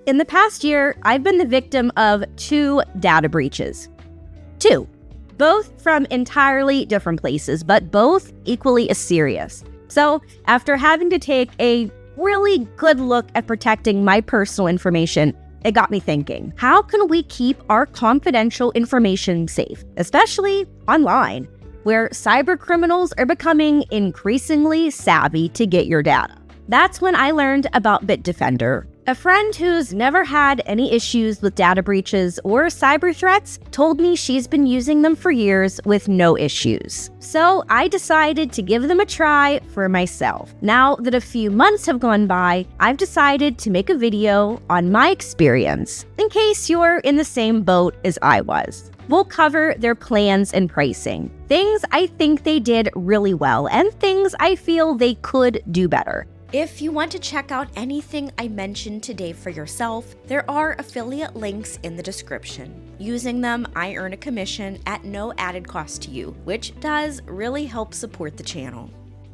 In the past year, I've been the victim of 2 data breaches. 2. Both from entirely different places, but both equally as serious. So, after having to take a really good look at protecting my personal information, it got me thinking, how can we keep our confidential information safe, especially online, where cyber criminals are becoming increasingly savvy to get your data? That's when I learned about Bitdefender. A friend who's never had any issues with data breaches or cyber threats told me she's been using them for years with no issues. So I decided to give them a try for myself. Now that a few months have gone by, I've decided to make a video on my experience, in case you're in the same boat as I was. We'll cover their plans and pricing, things I think they did really well, and things I feel they could do better. If you want to check out anything I mentioned today for yourself, there are affiliate links in the description. Using them, I earn a commission at no added cost to you, which does really help support the channel.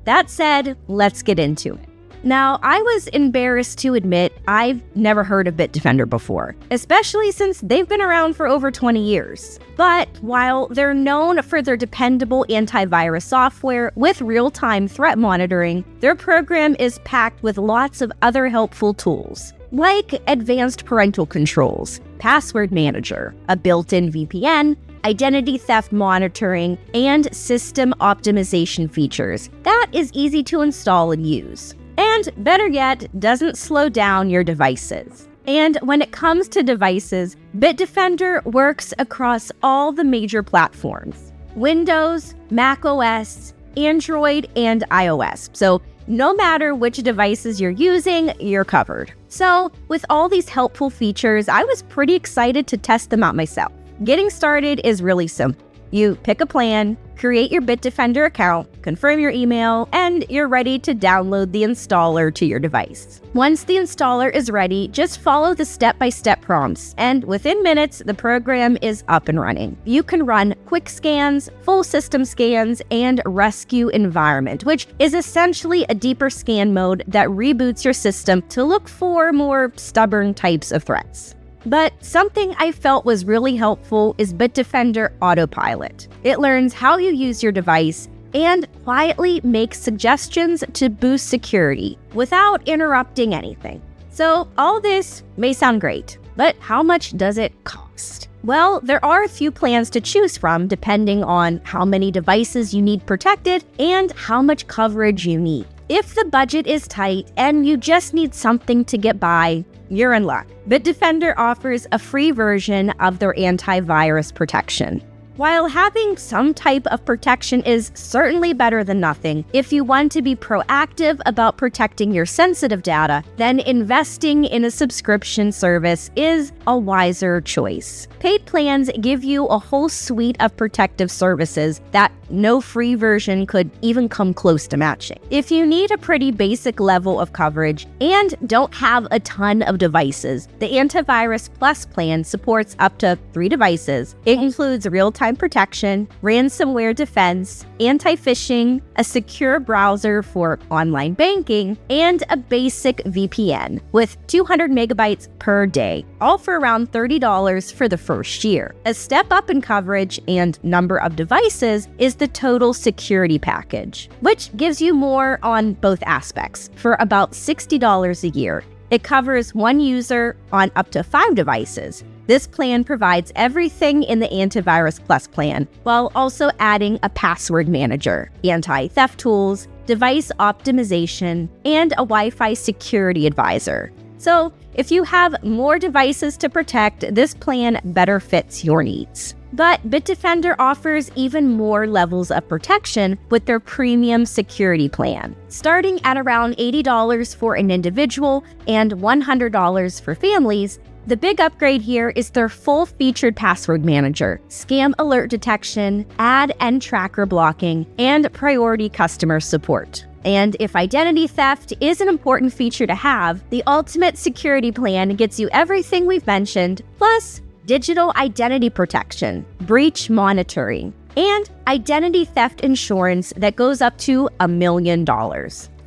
That said, let's get into it. Now, I was embarrassed to admit I've never heard of Bitdefender before, especially since they've been around for over 20 years. But while they're known for their dependable antivirus software with real-time threat monitoring, their program is packed with lots of other helpful tools, like advanced parental controls, password manager, a built-in VPN, identity theft monitoring, and system optimization features that is easy to install and use. And better yet, doesn't slow down your devices. And when it comes to devices, Bitdefender works across all the major platforms: Windows, Mac OS, Android, and iOS. So no matter which devices you're using, you're covered. So with all these helpful features, I was pretty excited to test them out myself. Getting started is really simple. You pick a plan, create your Bitdefender account, confirm your email, and you're ready to download the installer to your device. Once the installer is ready, just follow the step-by-step prompts, and within minutes, the program is up and running. You can run quick scans, full system scans, and rescue environment, which is essentially a deeper scan mode that reboots your system to look for more stubborn types of threats. But something I felt was really helpful is Bitdefender Autopilot. It learns how you use your device and quietly makes suggestions to boost security without interrupting anything. So all this may sound great, but how much does it cost? Well, there are a few plans to choose from depending on how many devices you need protected and how much coverage you need. If the budget is tight and you just need something to get by, you're in luck. Bitdefender offers a free version of their antivirus protection. While having some type of protection is certainly better than nothing, if you want to be proactive about protecting your sensitive data, then investing in a subscription service is a wiser choice. Paid plans give you a whole suite of protective services that no free version could even come close to matching. If you need a pretty basic level of coverage and don't have a ton of devices, the Antivirus Plus plan supports up to 3 devices. It includes real-time protection, ransomware defense, anti-phishing, a secure browser for online banking, and a basic VPN with 200 megabytes per day, all for around $30 for the first year. A step up in coverage and number of devices is the total security package, which gives you more on both aspects for about $60 a year. It covers one user on up to 5 devices. This plan provides everything in the Antivirus Plus plan, while also adding a password manager, anti-theft tools, device optimization, and a Wi-Fi security advisor. So, if you have more devices to protect, this plan better fits your needs. But Bitdefender offers even more levels of protection with their premium security plan. Starting at around $80 for an individual and $100 for families, the big upgrade here is their full-featured password manager, scam alert detection, ad and tracker blocking, and priority customer support. And if identity theft is an important feature to have, the Ultimate Security Plan gets you everything we've mentioned, plus digital identity protection, breach monitoring, and identity theft insurance that goes up to $1 million.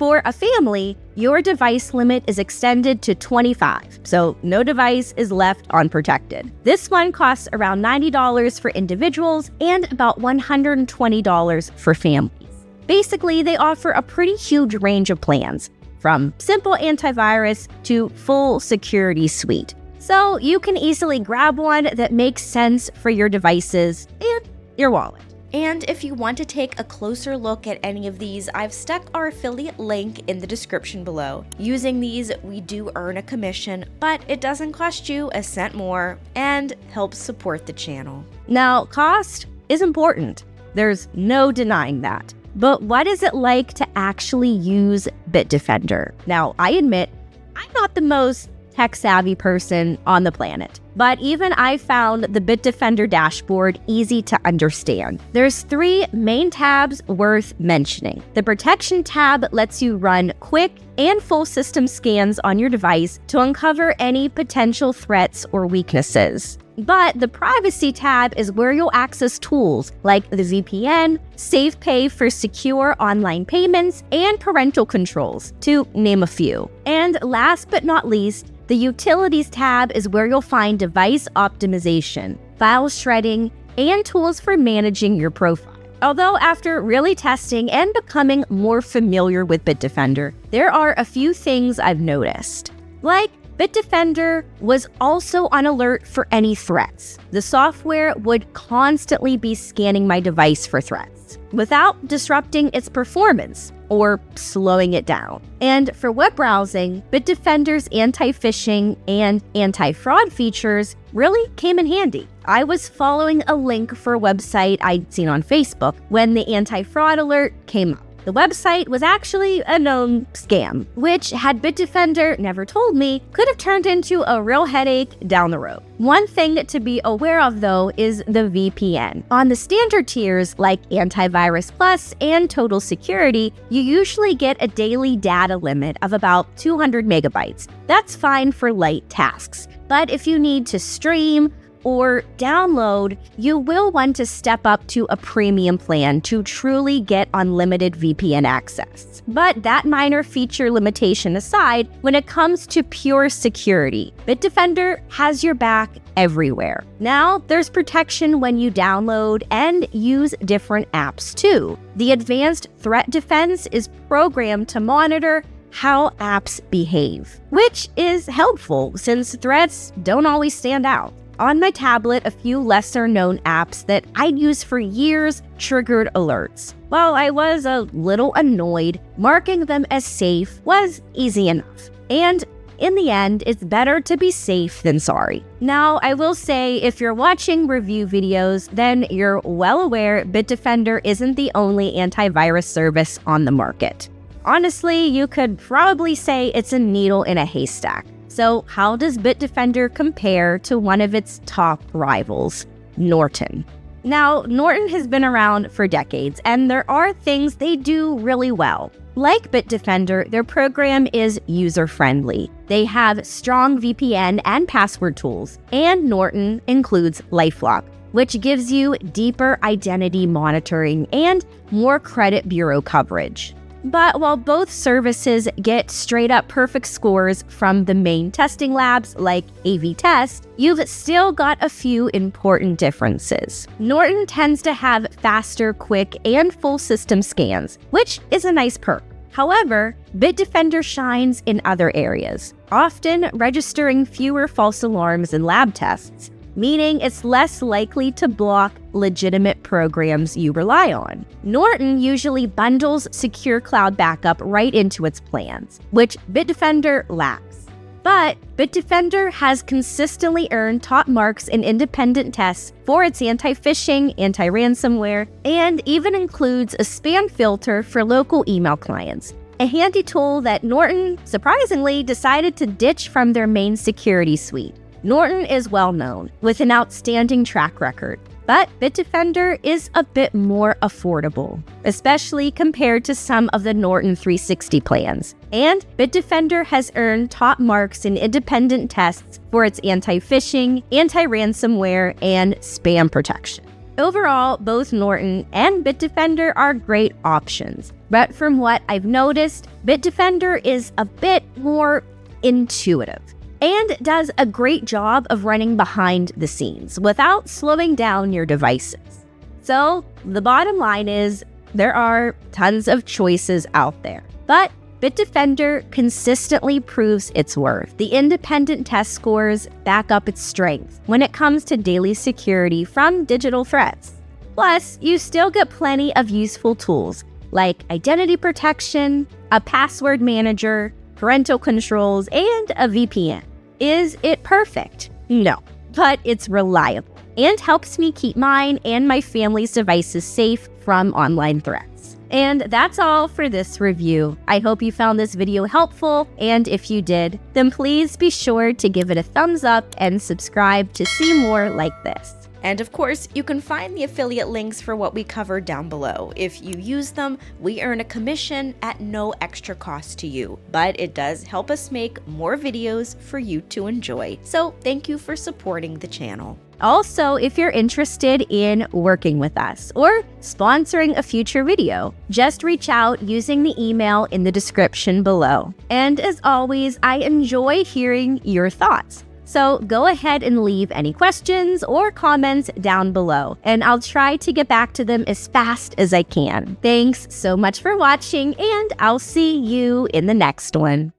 For a family, your device limit is extended to 25, so no device is left unprotected. This one costs around $90 for individuals and about $120 for families. Basically, they offer a pretty huge range of plans, from simple antivirus to full security suite. So you can easily grab one that makes sense for your devices and your wallet. And if you want to take a closer look at any of these, I've stuck our affiliate link in the description below. Using these, we do earn a commission, but it doesn't cost you a cent more and helps support the channel. Now, cost is important. There's no denying that. But what is it like to actually use Bitdefender? Now, I admit, I'm not the most tech-savvy person on the planet, but even I found the Bitdefender dashboard easy to understand. There's 3 main tabs worth mentioning. The protection tab lets you run quick and full system scans on your device to uncover any potential threats or weaknesses. But the privacy tab is where you'll access tools like the VPN, SafePay for secure online payments, and parental controls, to name a few. And last but not least, the Utilities tab is where you'll find device optimization, file shredding, and tools for managing your profile. Although after really testing and becoming more familiar with Bitdefender, there are a few things I've noticed. Like, Bitdefender was also on alert for any threats. The software would constantly be scanning my device for threats without disrupting its performance or slowing it down. And for web browsing, Bitdefender's anti-phishing and anti-fraud features really came in handy. I was following a link for a website I'd seen on Facebook when the anti-fraud alert came up. The website was actually a known scam, which, had Bitdefender never told me, could have turned into a real headache down the road. One thing to be aware of, though, is the VPN. On the standard tiers like Antivirus Plus and Total Security, you usually get a daily data limit of about 200 megabytes. That's fine for light tasks. But if you need to stream or download, you will want to step up to a premium plan to truly get unlimited VPN access. But that minor feature limitation aside, when it comes to pure security, Bitdefender has your back everywhere. Now, there's protection when you download and use different apps too. The Advanced Threat Defense is programmed to monitor how apps behave, which is helpful since threats don't always stand out. On my tablet, a few lesser-known apps that I'd used for years triggered alerts. While I was a little annoyed, marking them as safe was easy enough. And in the end, it's better to be safe than sorry. Now, I will say, if you're watching review videos, then you're well aware Bitdefender isn't the only antivirus service on the market. Honestly, you could probably say it's a needle in a haystack. So how does Bitdefender compare to one of its top rivals, Norton? Now, Norton has been around for decades, and there are things they do really well. Like Bitdefender, their program is user-friendly. They have strong VPN and password tools, and Norton includes LifeLock, which gives you deeper identity monitoring and more credit bureau coverage. But while both services get straight-up perfect scores from the main testing labs like AV-Test, you've still got a few important differences. Norton tends to have faster, quick, and full system scans, which is a nice perk. However, Bitdefender shines in other areas, often registering fewer false alarms in lab tests, meaning it's less likely to block legitimate programs you rely on. Norton usually bundles secure cloud backup right into its plans, which Bitdefender lacks. But Bitdefender has consistently earned top marks in independent tests for its anti-phishing, anti-ransomware, and even includes a spam filter for local email clients, a handy tool that Norton, surprisingly, decided to ditch from their main security suite. Norton is well known, with an outstanding track record, but Bitdefender is a bit more affordable, especially compared to some of the Norton 360 plans. And Bitdefender has earned top marks in independent tests for its anti-phishing, anti-ransomware, and spam protection. Overall, both Norton and Bitdefender are great options, But from what I've noticed, Bitdefender is a bit more intuitive and does a great job of running behind the scenes without slowing down your devices. So the bottom line is there are tons of choices out there, but Bitdefender consistently proves its worth. The independent test scores back up its strength when it comes to daily security from digital threats. Plus, you still get plenty of useful tools like identity protection, a password manager, parental controls, and a VPN. Is it perfect? No, but it's reliable and helps me keep mine and my family's devices safe from online threats. And that's all for this review. I hope you found this video helpful, and if you did, then please be sure to give it a thumbs up and subscribe to see more like this. And of course, you can find the affiliate links for what we covered down below. If you use them, we earn a commission at no extra cost to you, but it does help us make more videos for you to enjoy. So thank you for supporting the channel. Also, if you're interested in working with us or sponsoring a future video, just reach out using the email in the description below. And as always, I enjoy hearing your thoughts. So go ahead and leave any questions or comments down below, and I'll try to get back to them as fast as I can. Thanks so much for watching, and I'll see you in the next one.